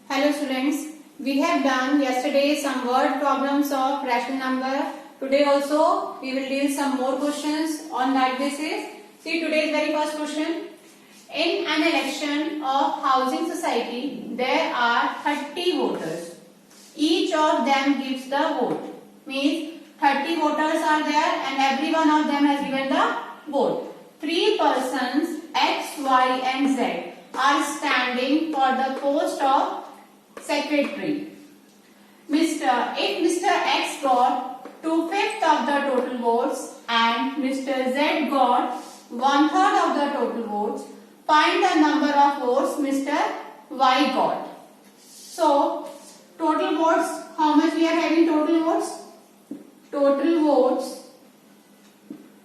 Hello students, we have done yesterday some word problems of rational number. Today also we will deal some more questions on that basis. See today's very first question. In an election of housing society, there are 30 voters. Each of them gives the vote. Means 30 voters are there and every one of them has given the vote. 3 persons X, Y and Z are standing for the post of secretary. If Mr. X got 2/5 of the total votes and Mr. Z got 1/3 of the total votes, find the number of votes Mr. Y got. So, total votes, how much we are having total votes? Total votes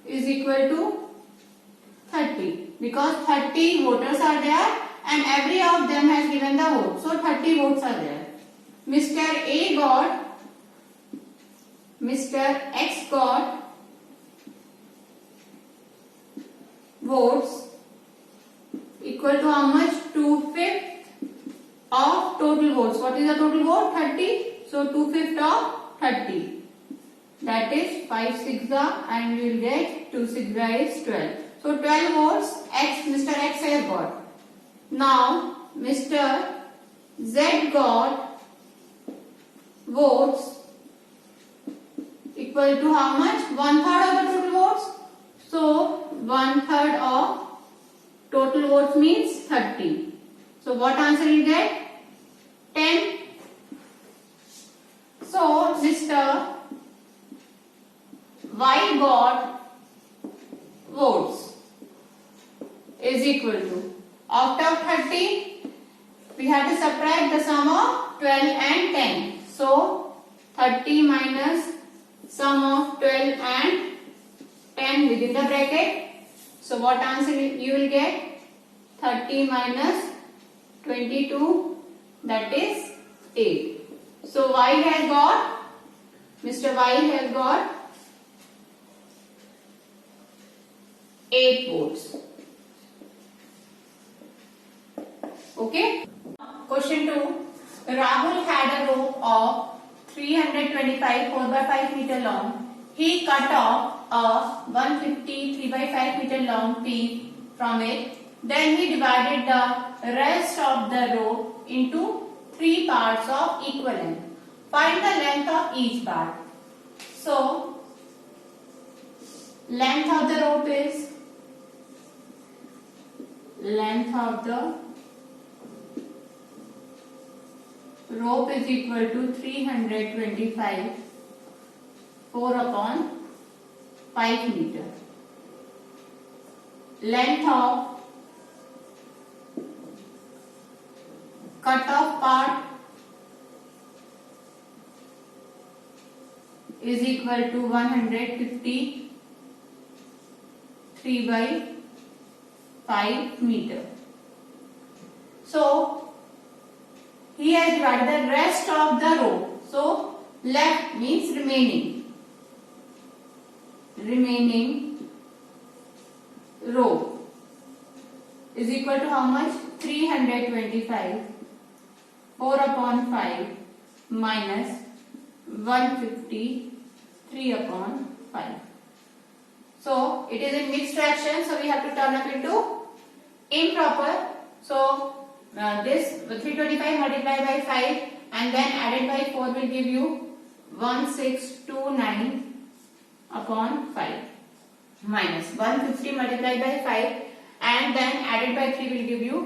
is equal to 30 because 30 voters are there and every of them has given the vote. So 30 votes are there. Mr. X got votes equal to how much? 2/5 of total votes. What is the total vote? 30. So 2/5 of 30. That is 5 6 and we will get 2 6 is 12. So 12 votes Mr. X has got. Now Mr. Z got votes equal to how much? 1/3 of the total votes. So 1/3 of total votes means 30. So what answer you get? 10. So Mr. Y got votes is equal to, out of 30 we have to subtract the sum of 12 and 10. So 30 minus sum of 12 and 10 within the bracket. So what answer you will get? 30 minus 22, that is 8. So Mr. Y has got 8 votes. Okay. Question 2. Rahul had a rope of 325 4/5 meter long. He cut off a 150 3/5 meter long piece from it. Then he divided the rest of the rope into 3 parts of equal length. Find the length of each part. So, length of the rope is equal to 325 4/5 meter. Length of cut off part is equal to 150 3/5 meter. So he has divided the rest of the rope. So left means remaining rope is equal to how much? 325 4/5 minus 150 3/5. So it is in mixed fraction, so we have to turn up into improper. So this 325 multiplied by 5 and then added by 4 will give you 1629/5 minus 150 multiplied by 5 and then added by 3 will give you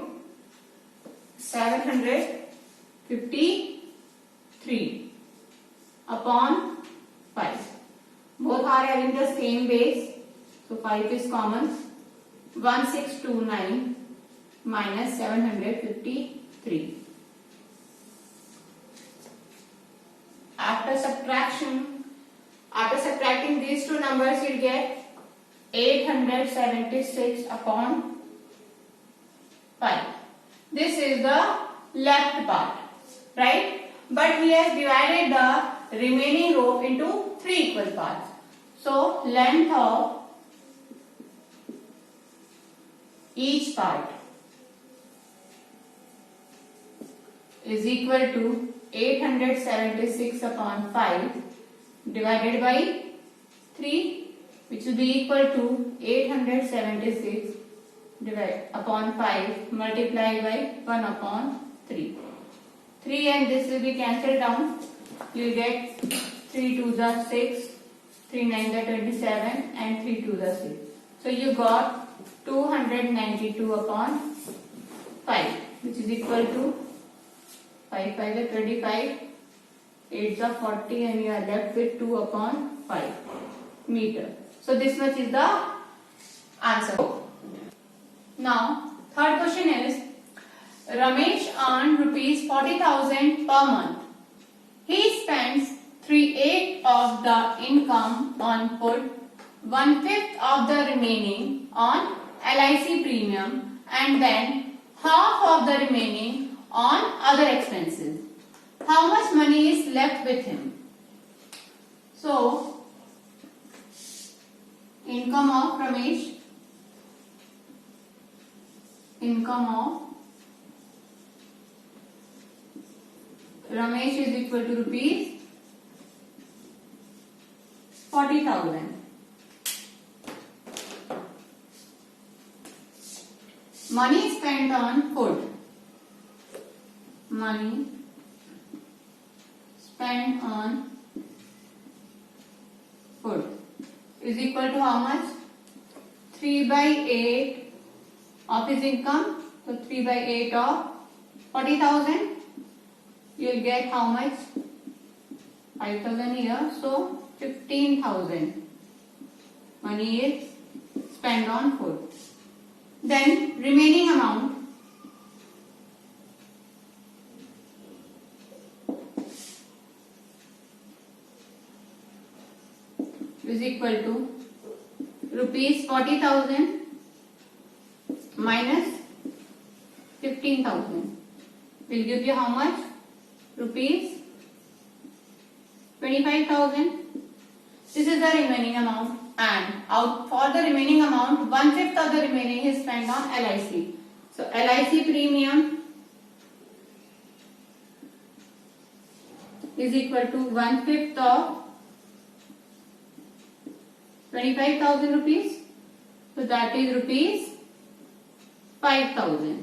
753/5. Both are having the same base, so 5 is common. 1629 minus 753. After subtracting these two numbers, you'll get 876/5. This is the left part, right? But he has divided the remaining rope into 3 equal parts. So length of each part is equal to 876 upon 5 divided by 3, which will be equal to 876 upon 5 multiplied by 1 upon 3. 3 and this will be cancelled down. You will get 3 2s are 6, 3 9s are 27 and 3 2s are 6. So you got 292 upon 5, which is equal to 5 5 is 25, 8 is 40 and you are left with 2 upon 5 meter. So this much is the answer. Now third question is, Ramesh earned rupees 40,000 per month. He spends 3/8 of the income on food, 1/5 of the remaining on LIC premium, and then half of the remaining on other expenses. How much money is left with him? So, income of Ramesh, is equal to rupees 40,000. Money spent on food. Money spent on food is equal to how much? 3/8 of his income. So 3/8 of 40,000. You will get how much? 5,000 here. So 15,000 money is spent on food. Then remaining amount is equal to rupees 40,000 minus 15,000 will give you how much? Rupees 25,000. This is the remaining amount, and out for the remaining amount, 1/5 of the remaining is spent on LIC. So LIC premium is equal to 1/5 of 25,000 rupees. So that is rupees 5,000.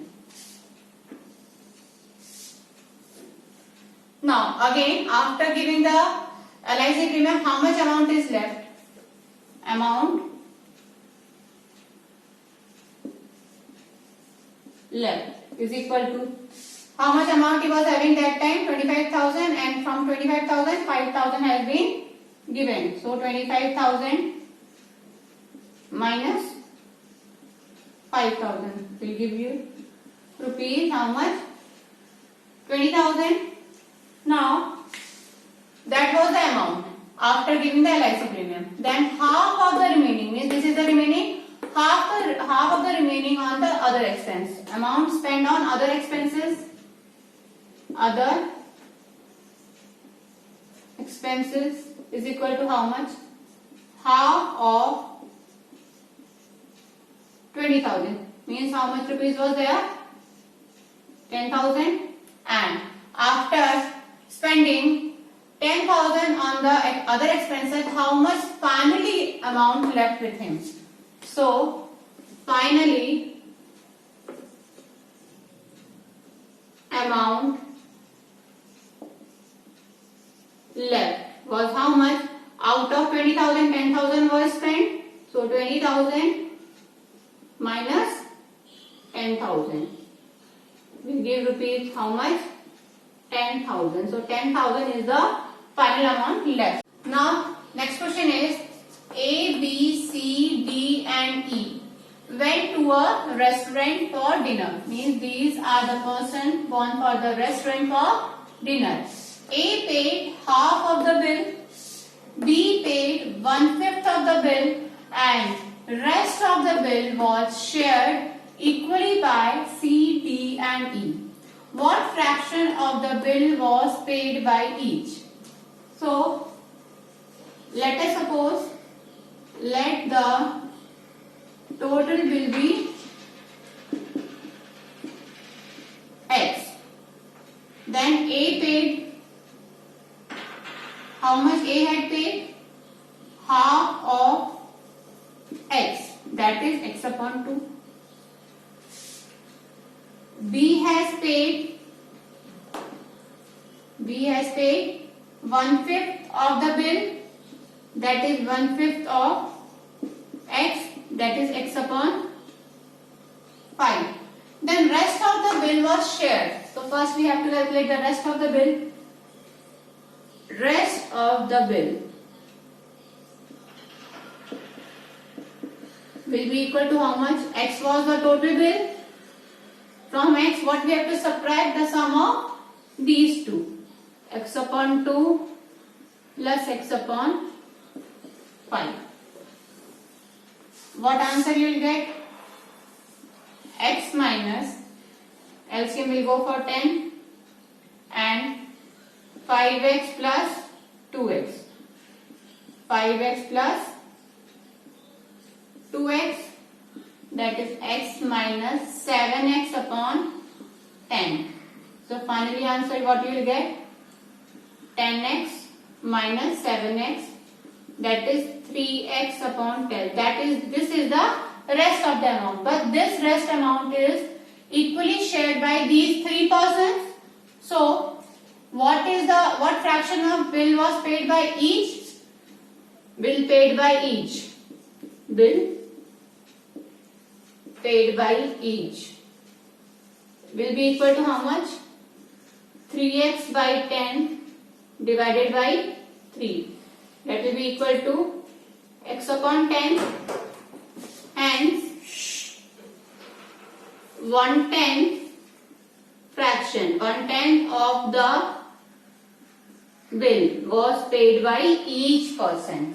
Now again, after giving the LIC premium, how much amount is left? Amount left is equal to how much amount he was having that time? 25,000, and from 25,000, 5,000 has been given. So 25,000 minus 5,000 will give you rupees how much? 20,000. Now that was the amount after giving the LIC premium. Then half of the remaining, means this is the remaining, half of the remaining on the other expense. Amount spent on other expenses. Other expenses is equal to how much? Half of 20,000. Means how much rupees was there? 10,000. And after spending 10,000 on the other expenses, how much finally amount left with him? So finally amount left was how much? Out of 20,000, 10,000 was spent. So 20,000 minus 10,000 will give rupees how much? 10,000. So 10,000 is the final amount left. Now next question is, A, B, C, D and E went to a restaurant for dinner. Means these are the person gone for the restaurant for dinner. A paid half of the bill, B paid 1/5 of the bill, and rest of the bill was shared equally by C, D and E. What fraction of the bill was paid by each? So let us suppose, let the total bill be X Then A paid, how much A had paid? Half of X, that is X upon 2. B has paid 1/5 of the bill, that is 1/5 of X, that is X upon 5. Then rest of the bill was shared. So first we have to calculate the rest of the bill. Rest of the bill will be equal to how much? X was the total bill. From X, what we have to subtract? The sum of these two. X upon 2 plus X upon 5. What answer you will get? X minus, LCM will go for 10 and 5x plus 2x. 5x plus 2x, that is x minus 7x upon 10. So finally answer what you will get? 10x minus 7x, that is 3x upon 10. This is the rest of the amount. But this rest amount is equally shared by these 3 persons. So what fraction of bill was paid by each? Bill paid by each. Bill paid by each will be equal to how much? 3x by 10 divided by 3. That will be equal to x upon 10. Hence 1/10 fraction, 1/10 of the bill was paid by each person.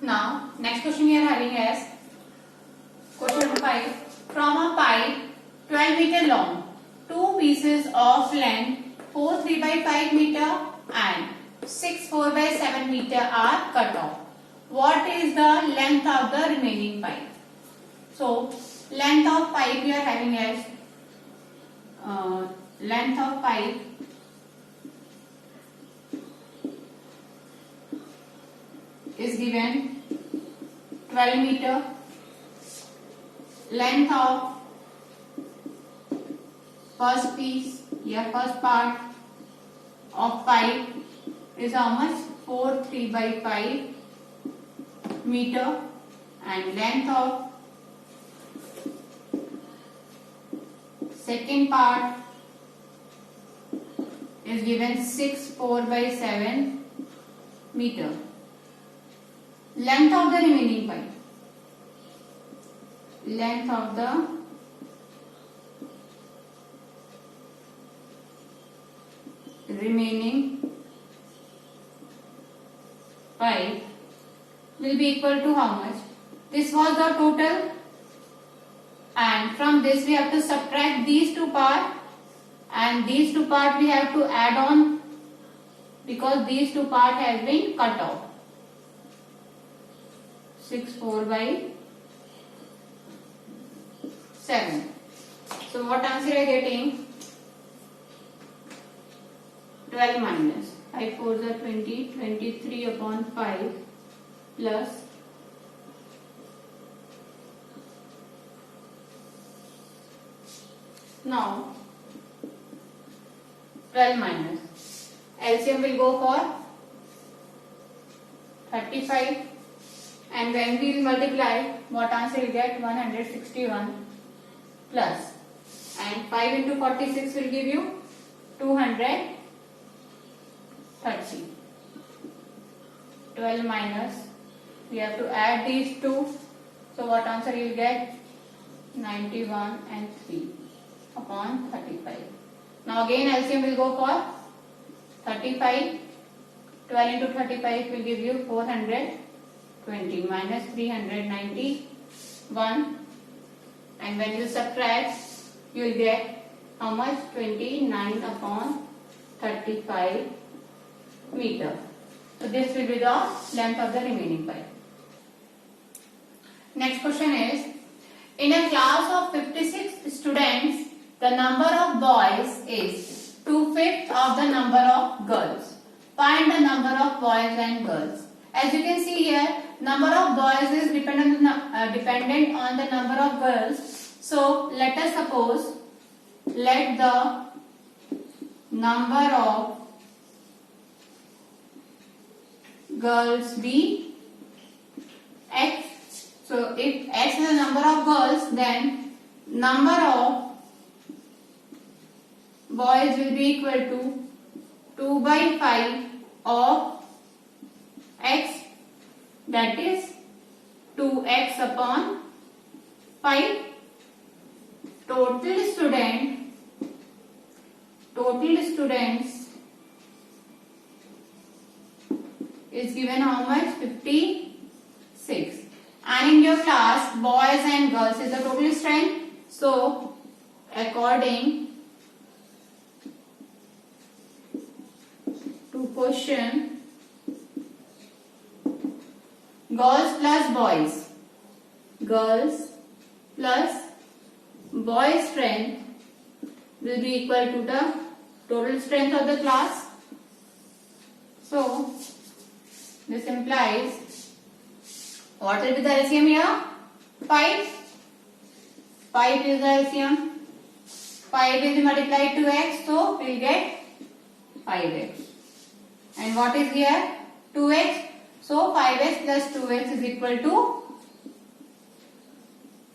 Now next question we are having is question number 5. From a pipe 12 meter long, two pieces of length 4 3 by 5 meter and 6 4 by 7 meter are cut off. What is the length of the remaining pipe? So length of pipe we are having as length of pipe is given 12 meter. Length of first piece, first part of pipe is how much? 4 3 by 5 meter, and length of second part is given 6 4 by 7 meter. Length of the remaining pipe. Length of the remaining pipe will be equal to how much? This was the total, and from this we have to subtract these two parts, and these two parts we have to add on because these two parts have been cut off. 6 4 by 7. So what answer are you getting? 12 minus 5 4s are 20, 23 upon 5 plus now 12 minus LCM will go for 35, and when we will multiply, what answer you get? 161 plus, and 5 into 46 will give you 230. 12 minus, we have to add these two, so what answer you will get? 91 and 3 upon 35. Now again LCM will go for 35. 12 into 35 will give you 420 minus 391, and when you subtract you will get how much? 29 upon 35 meter. So this will be the length of the remaining pipe. Next question is, in a class of 56 students, the number of boys is 2/5 of the number of girls. Find the number of boys and girls. As you can see here, number of boys is dependent on the number of girls. So let us suppose, let the number of girls be x. So if x is the number of girls, then number of boys will be equal to 2/5 of x, that is 2x upon 5. Total students is given how much? 56. And in your class, boys and girls is the total strength. So according to question, girls plus boys strength will be equal to the total strength of the class. So this implies, what will be the LCM here? 5. 5 is the LCM. 5 will be multiplied to x, so we will get 5x. And what is here? 2x. So 5x plus 2x is equal to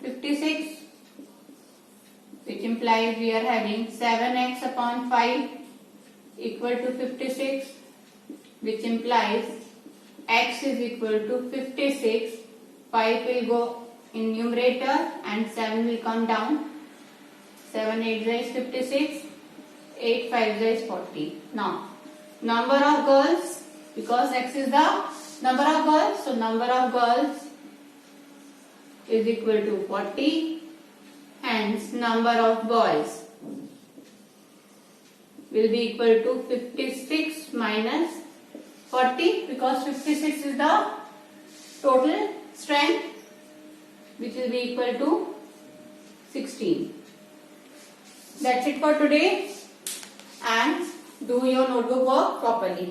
56, which implies we are having 7x upon 5 equal to 56, which implies x is equal to 56. 5 will go in numerator and 7 will come down. 7 8 is 56, 8 5 is 40. Now number of girls, because x is the number of girls, so number of girls is equal to 40. Hence number of boys will be equal to 56 minus 40, because 56 is the total strength, which will be equal to 16. That's it for today, and do your notebook work properly.